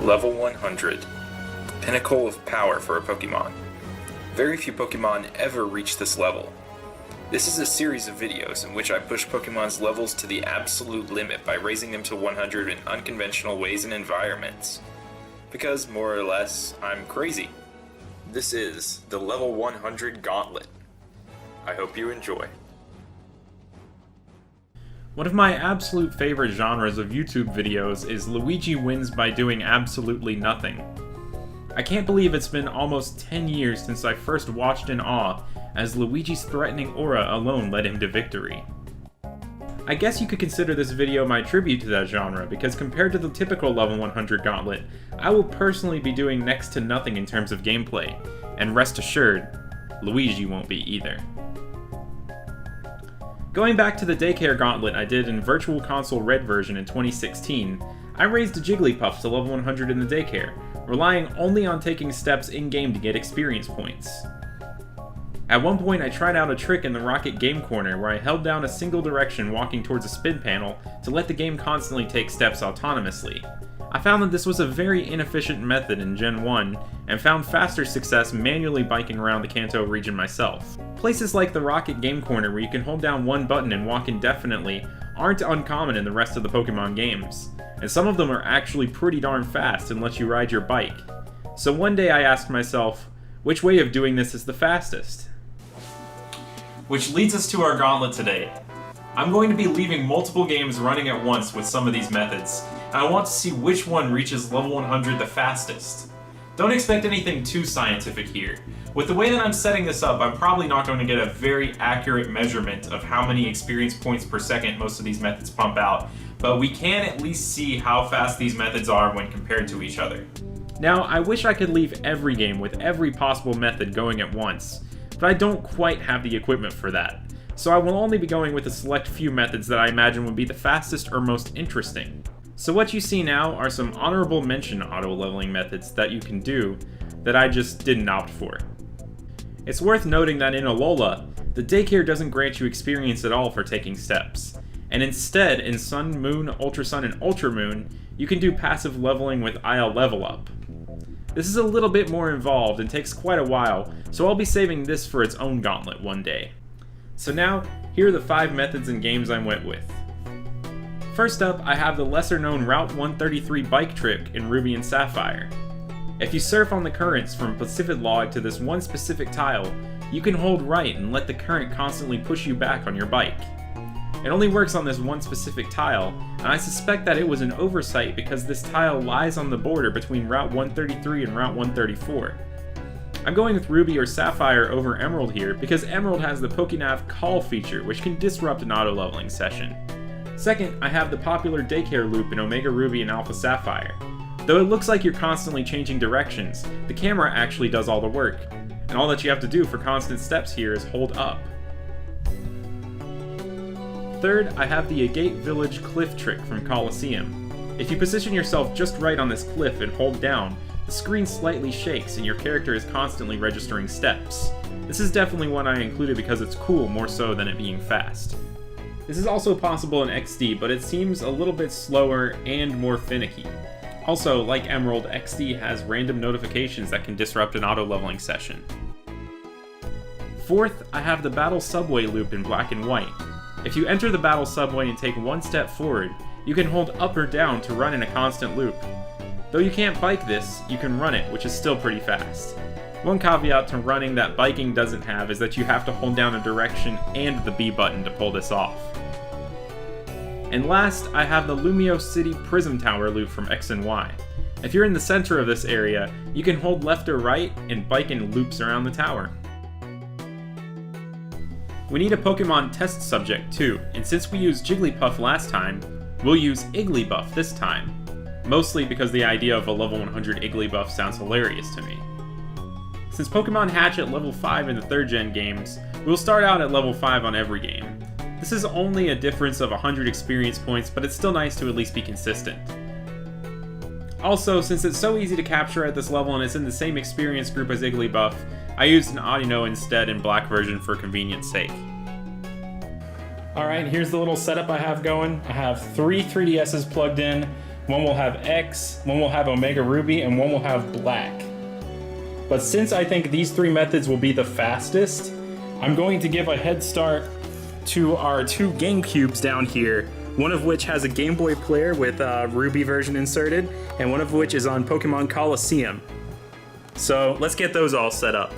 Level 100. Pinnacle of power for a Pokemon. Very few Pokemon ever reach this level. This is a series of videos in which I push Pokemon's levels to the absolute limit by raising them to 100 in unconventional ways and environments. Because, more or less, I'm crazy. This is the Level 100 Gauntlet. I hope you enjoy. One of my absolute favorite genres of YouTube videos is Luigi wins by doing absolutely nothing. I can't believe it's been almost 10 years since I first watched in awe as Luigi's threatening aura alone led him to victory. I guess you could consider this video my tribute to that genre, because compared to the typical Level 100 Gauntlet, I will personally be doing next to nothing in terms of gameplay, and rest assured, Luigi won't be either. Going back to the Daycare Gauntlet I did in Virtual Console Red version in 2016, I raised a Jigglypuff to level 100 in the Daycare, relying only on taking steps in-game to get experience points. At one point I tried out a trick in the Rocket Game Corner where I held down a single direction walking towards a spin panel to let the game constantly take steps autonomously. I found that this was a very inefficient method in Gen 1, and found faster success manually biking around the Kanto region myself. Places like the Rocket Game Corner where you can hold down one button and walk indefinitely aren't uncommon in the rest of the Pokemon games, and some of them are actually pretty darn fast and let you ride your bike. So one day I asked myself, which way of doing this is the fastest? Which leads us to our gauntlet today. I'm going to be leaving multiple games running at once with some of these methods, and I want to see which one reaches level 100 the fastest. Don't expect anything too scientific here. With the way that I'm setting this up, I'm probably not going to get a very accurate measurement of how many experience points per second most of these methods pump out, but we can at least see how fast these methods are when compared to each other. Now, I wish I could leave every game with every possible method going at once, but I don't quite have the equipment for that, so I will only be going with a select few methods that I imagine would be the fastest or most interesting. So what you see now are some honorable mention auto-leveling methods that you can do that I just didn't opt for. It's worth noting that in Alola, the Daycare doesn't grant you experience at all for taking steps, and instead in Sun, Moon, Ultra Sun, and Ultra Moon, you can do passive leveling with IL Level Up. This is a little bit more involved and takes quite a while, so I'll be saving this for its own gauntlet one day. So now, here are the 5 methods and games I went with. First up, I have the lesser-known Route 133 bike trick in Ruby and Sapphire. If you surf on the currents from Pacific Log to this one specific tile, you can hold right and let the current constantly push you back on your bike. It only works on this one specific tile, and I suspect that it was an oversight because this tile lies on the border between Route 133 and Route 134. I'm going with Ruby or Sapphire over Emerald here because Emerald has the Pokénav call feature, which can disrupt an auto-leveling session. Second, I have the popular Daycare loop in Omega Ruby and Alpha Sapphire. Though it looks like you're constantly changing directions, the camera actually does all the work, and all that you have to do for constant steps here is hold up. Third, I have the Agate Village cliff trick from Colosseum. If you position yourself just right on this cliff and hold down, the screen slightly shakes and your character is constantly registering steps. This is definitely one I included because it's cool more so than it being fast. This is also possible in XD, but it seems a little bit slower and more finicky. Also, like Emerald, XD has random notifications that can disrupt an auto-leveling session. Fourth, I have the Battle Subway loop in Black and White. If you enter the Battle Subway and take one step forward, you can hold up or down to run in a constant loop. Though you can't bike this, you can run it, which is still pretty fast. One caveat to running that biking doesn't have is that you have to hold down a direction and the B button to pull this off. And last, I have the Lumio City Prism Tower loop from X and Y. If you're in the center of this area, you can hold left or right and bike in loops around the tower. We need a Pokemon test subject too, and since we used Jigglypuff last time, we'll use Igglybuff this time. Mostly because the idea of a level 100 Igglybuff sounds hilarious to me. Since Pokemon hatch at level 5 in the 3rd gen games, we'll start out at level 5 on every game. This is only a difference of 100 experience points, but it's still nice to at least be consistent. Also, since it's so easy to capture at this level and it's in the same experience group as Igglybuff, I used an Audino instead in Black version for convenience sake. Alright, here's the little setup I have going. I have 3 3DSs plugged in, one will have X, one will have Omega Ruby, and one will have Black. But since I think these three methods will be the fastest, I'm going to give a head start to our two GameCubes down here, one of which has a Game Boy player with a Ruby version inserted, and one of which is on Pokemon Coliseum. So let's get those all set up.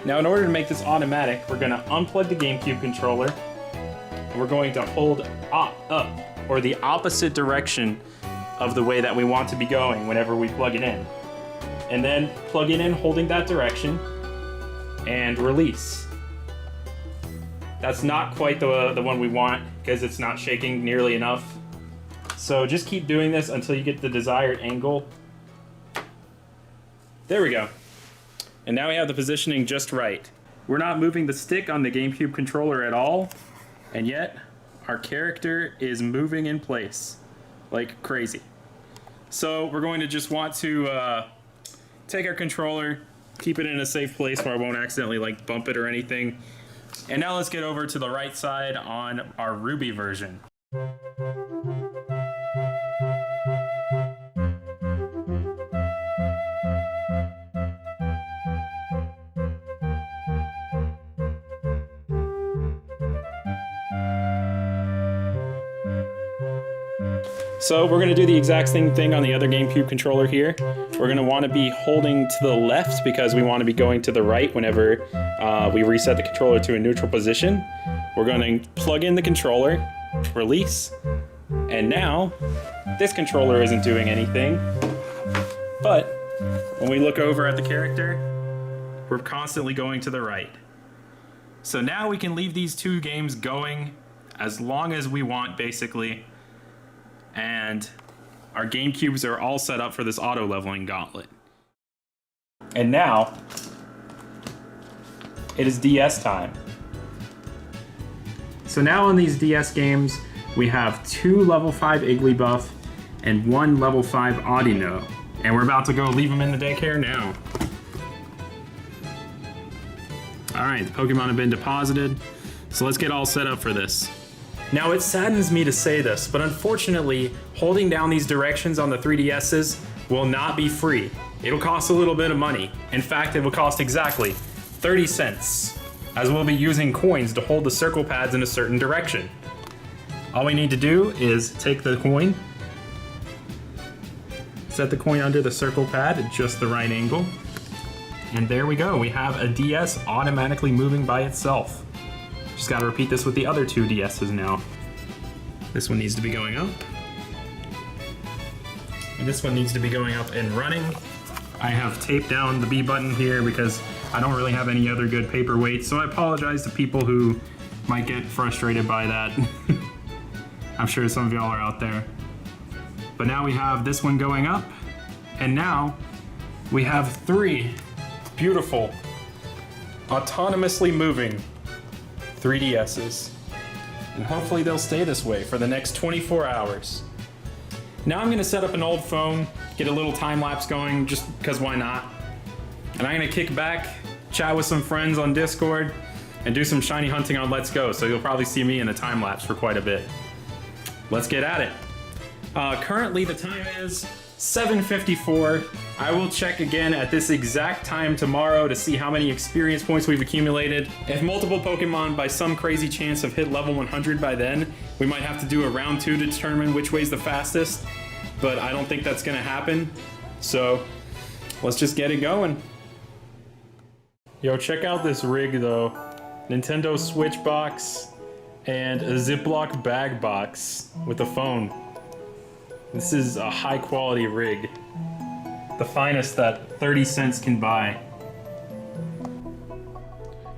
Now, in order to make this automatic, we're going to unplug the GameCube controller, and we're going to hold up, or the opposite direction of the way that we want to be going whenever we plug it in. And then plug it in holding that direction, and release. That's not quite the one we want, because it's not shaking nearly enough. So just keep doing this until you get the desired angle. There we go. And now we have the positioning just right. We're not moving the stick on the GameCube controller at all, and yet our character is moving in place like crazy. So we're going to just want to take our controller, keep it in a safe place where I won't accidentally like bump it or anything. And now let's get over to the right side on our Ruby version. So we're going to do the exact same thing on the other GameCube controller here. We're going to want to be holding to the left because we want to be going to the right whenever we reset the controller to a neutral position. We're going to plug in the controller, release, and now this controller isn't doing anything. But when we look over at the character, we're constantly going to the right. So now we can leave these two games going as long as we want, basically. And our GameCubes are all set up for this auto-leveling gauntlet. And now, it is DS time. So now on these DS games, we have 2 level 5 Igglybuff and 1 level 5 Audino. And we're about to go leave them in the daycare now. Alright, the Pokemon have been deposited, so let's get all set up for this. Now, it saddens me to say this, but unfortunately, holding down these directions on the 3DSs will not be free. It'll cost a little bit of money. In fact, it will cost exactly 30 cents, as we'll be using coins to hold the circle pads in a certain direction. All we need to do is take the coin, set the coin under the circle pad at just the right angle, and there we go. We have a DS automatically moving by itself. Just gotta repeat this with the other 2 DSs now. This one needs to be going up. And this one needs to be going up and running. I have taped down the B button here because I don't really have any other good paperweights, so I apologize to people who might get frustrated by that. I'm sure some of y'all are out there. But now we have this one going up, and now we have 3 beautiful, autonomously moving 3DSs. And hopefully they'll stay this way for the next 24 hours. Now I'm gonna set up an old phone, get a little time lapse going, just because why not? And I'm gonna kick back, chat with some friends on Discord, and do some shiny hunting on Let's Go, so you'll probably see me in a time lapse for quite a bit. Let's get at it. Currently the time is 7:54. I will check again at this exact time tomorrow to see how many experience points we've accumulated. If multiple Pokemon by some crazy chance have hit level 100 by then, we might have to do a round 2 to determine which way's the fastest, but I don't think that's gonna happen. So let's just get it going. Yo, check out this rig though. Nintendo Switch box and a Ziploc bag box with a phone. This is a high quality rig. The finest that 30 cents can buy.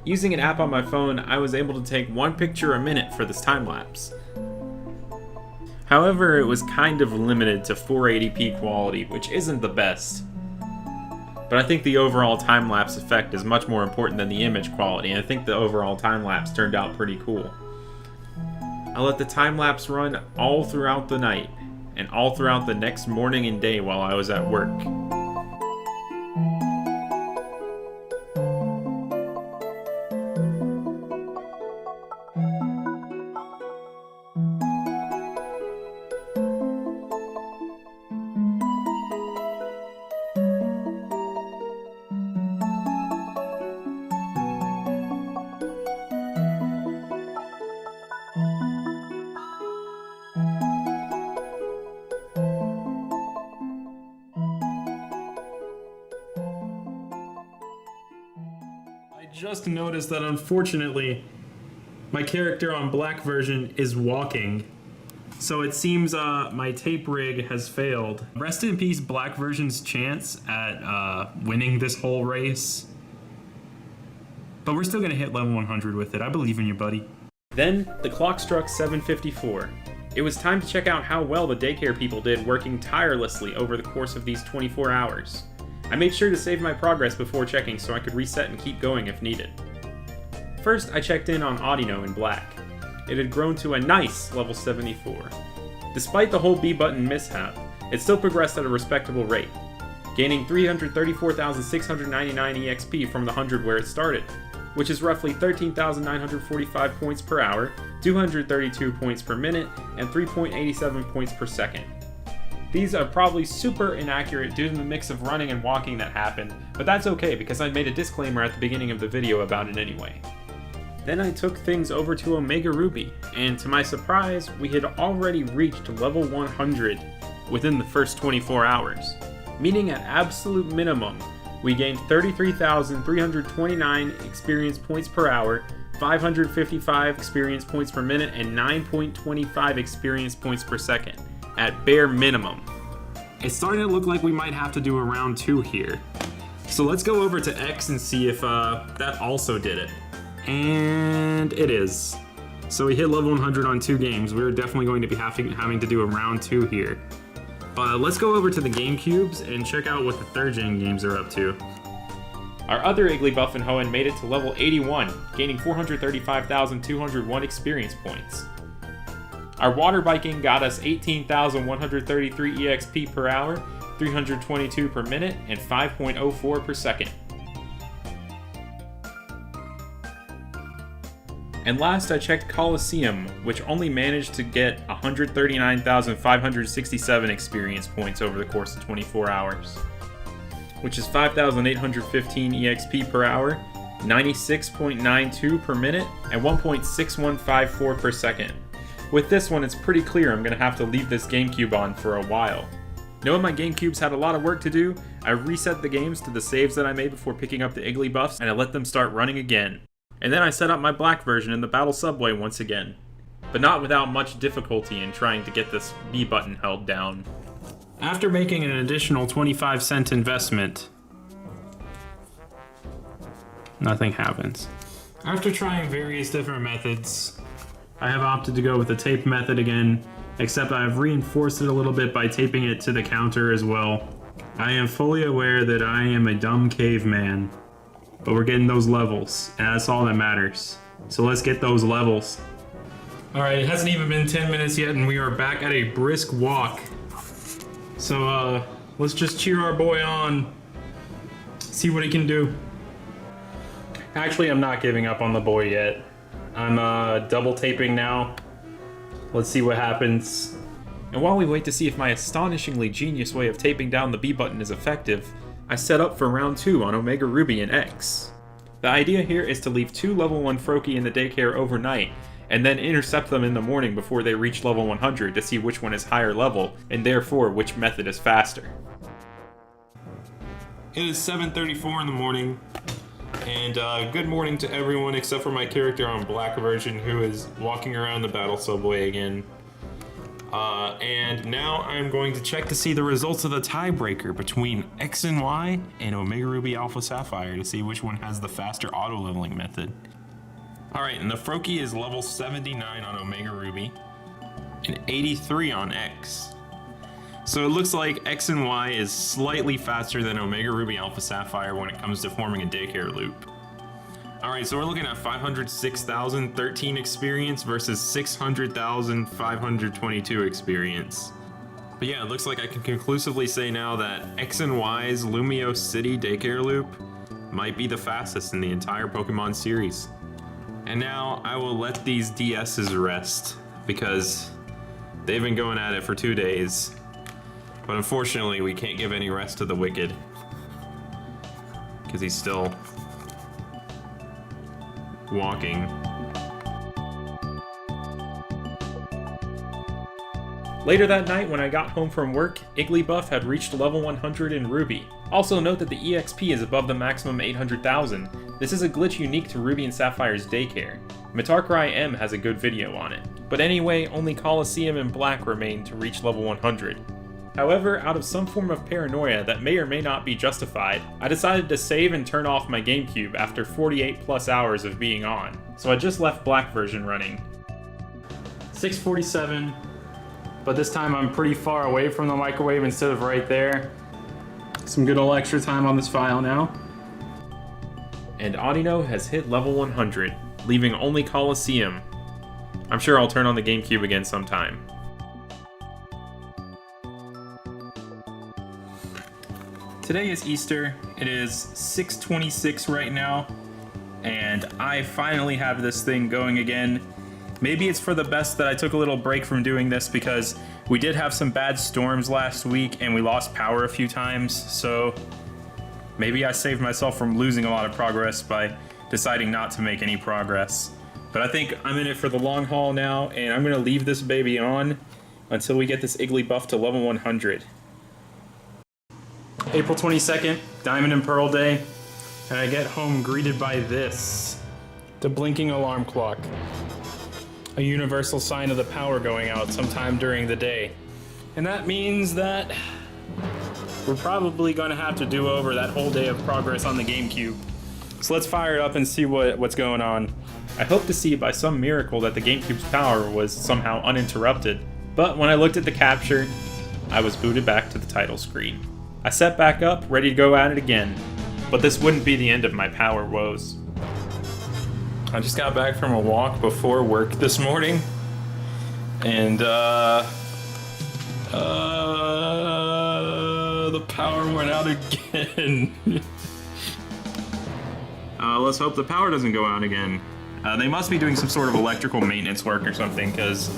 Using an app on my phone, I was able to take 1 picture a minute for this time lapse. However, it was kind of limited to 480p quality, which isn't the best. But I think the overall time lapse effect is much more important than the image quality, and I think the overall time lapse turned out pretty cool. I let the time lapse run all throughout the night, and all throughout the next morning and day while I was at work. Just noticed that unfortunately my character on black version is walking, so it seems my tape rig has failed. Rest in peace black version's chance at winning this whole race, but we're still gonna hit level 100 with it. I believe in you, buddy. Then the clock struck 7:54. It was time to check out how well the daycare people did working tirelessly over the course of these 24 hours. I made sure to save my progress before checking so I could reset and keep going if needed. First, I checked in on Audino in black. It had grown to a nice level 74. Despite the whole B button mishap, it still progressed at a respectable rate, gaining 334,699 EXP from the 100 where it started, which is roughly 13,945 points per hour, 232 points per minute, and 3.87 points per second. These are probably super inaccurate due to the mix of running and walking that happened, but that's okay because I made a disclaimer at the beginning of the video about it anyway. Then I took things over to Omega Ruby, and to my surprise, we had already reached level 100 within the first 24 hours, meaning at absolute minimum, we gained 33,329 experience points per hour, 555 experience points per minute, and 9.25 experience points per second. At bare minimum. It's starting to look like we might have to do a round 2 here. So let's go over to X and see if that also did it. And it is. So we hit level 100 on 2 games. We're definitely going to be having to do a round 2 here. But let's go over to the GameCubes and check out what the 3rd gen games are up to. Our other Igglybuff and Hoenn made it to level 81, gaining 435,201 experience points. Our water biking got us 18,133 EXP per hour, 322 per minute, and 5.04 per second. And last I checked Colosseum, which only managed to get 139,567 experience points over the course of 24 hours, which is 5,815 EXP per hour, 96.92 per minute, and 1.6154 per second. With this one, it's pretty clear I'm going to have to leave this GameCube on for a while. Knowing my GameCubes had a lot of work to do, I reset the games to the saves that I made before picking up the Igglybuffs, and I let them start running again. And then I set up my black version in the Battle Subway once again, but not without much difficulty in trying to get this B button held down. After making an additional 25-cent investment, nothing happens. After trying various different methods, I have opted to go with the tape method again, except I have reinforced it a little bit by taping it to the counter as well. I am fully aware that I am a dumb caveman, but we're getting those levels, and that's all that matters. So let's get those levels. Alright, it hasn't even been 10 minutes yet, and we are back at a brisk walk. So, let's just cheer our boy on, see what he can do. Actually, I'm not giving up on the boy yet. I'm double taping now. Let's see what happens. And while we wait to see if my astonishingly genius way of taping down the B button is effective, I set up for round 2 on Omega Ruby and X. The idea here is to leave 2 level 1 Froakie in the daycare overnight, and then intercept them in the morning before they reach level 100 to see which one is higher level, and therefore which method is faster. It is 7:34 in the morning, and good morning to everyone except for my character on black version who is walking around the battle subway again. And now I'm going to check to see the results of the tiebreaker between X and Y and Omega Ruby Alpha Sapphire to see which one has the faster auto leveling method. Alright, and the Froakie is level 79 on Omega Ruby and 83 on X. So it looks like X and Y is slightly faster than Omega Ruby Alpha Sapphire when it comes to forming a daycare loop. Alright, so we're looking at 506,013 experience versus 600,522 experience. But yeah, it looks like I can conclusively say now that X and Y's Lumio City Daycare Loop might be the fastest in the entire Pokemon series. And now I will let these DS's rest, because they've been going at it for 2 days. But unfortunately, we can't give any rest to the Wicked, because he's still walking. Later that night, when I got home from work, Igglybuff had reached level 100 in Ruby. Also note that the EXP is above the maximum 800,000. This is a glitch unique to Ruby and Sapphire's Daycare. Metarkrai M has a good video on it. But anyway, only Colosseum and Black remain to reach level 100. However, out of some form of paranoia that may or may not be justified, I decided to save and turn off my GameCube after 48 plus hours of being on. So I just left Black version running. 6:47. But this time I'm pretty far away from the microwave instead of right there. Some good old extra time on this file now. And Audino has hit level 100, leaving only Colosseum. I'm sure I'll turn on the GameCube again sometime. Today is Easter. It is 6:26 right now, and I finally have this thing going again. Maybe it's for the best that I took a little break from doing this, because we did have some bad storms last week and we lost power a few times, so maybe I saved myself from losing a lot of progress by deciding not to make any progress. But I think I'm in it for the long haul now, and I'm going to leave this baby on until we get this Igglybuff to level 100. April 22nd, Diamond and Pearl Day, and I get home greeted by this. The blinking alarm clock. A universal sign of the power going out sometime during the day. And that means that we're probably going to have to do over that whole day of progress on the GameCube. So let's fire it up and see what's going on. I hope to see by some miracle that the GameCube's power was somehow uninterrupted. But when I looked at the capture, I was booted back to the title screen. I set back up, ready to go at it again. But this wouldn't be the end of my power woes. I just got back from a walk before work this morning, and the power went out again. Let's hope the power doesn't go out again. They must be doing some sort of electrical maintenance work or something, because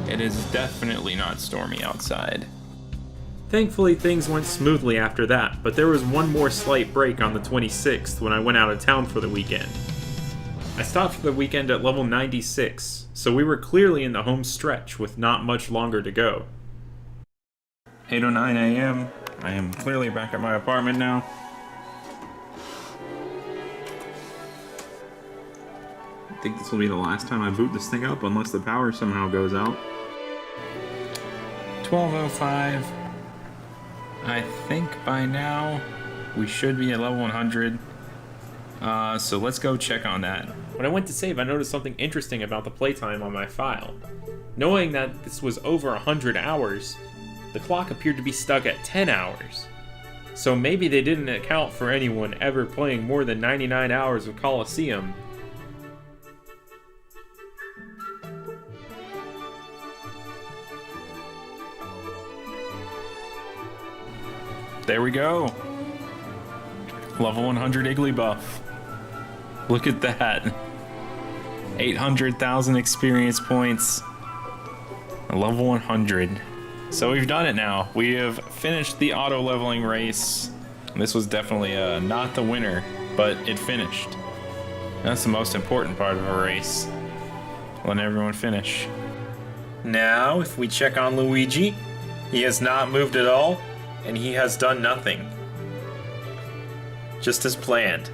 it is definitely not stormy outside. Thankfully, things went smoothly after that, but there was one more slight break on the 26th when I went out of town for the weekend. I stopped for the weekend at level 96, so we were clearly in the home stretch with not much longer to go. 8:09 a.m. I am clearly back at my apartment now. I think this will be the last time I boot this thing up unless the power somehow goes out. 12:05. I think by now we should be at level 100. So let's go check on that. When I went to save, I noticed something interesting about the playtime on my file. Knowing that this was over 100 hours, the clock appeared to be stuck at 10 hours. So maybe they didn't account for anyone ever playing more than 99 hours of Colosseum. There we go. Level 100 Igglybuff. Look at that. 800,000 experience points. Level 100. So we've done it now. We have finished the auto leveling race. This was definitely not the winner, but it finished. That's the most important part of a race. Letting everyone finish. Now, if we check on Luigi, he has not moved at all, and he has done nothing. Just as planned.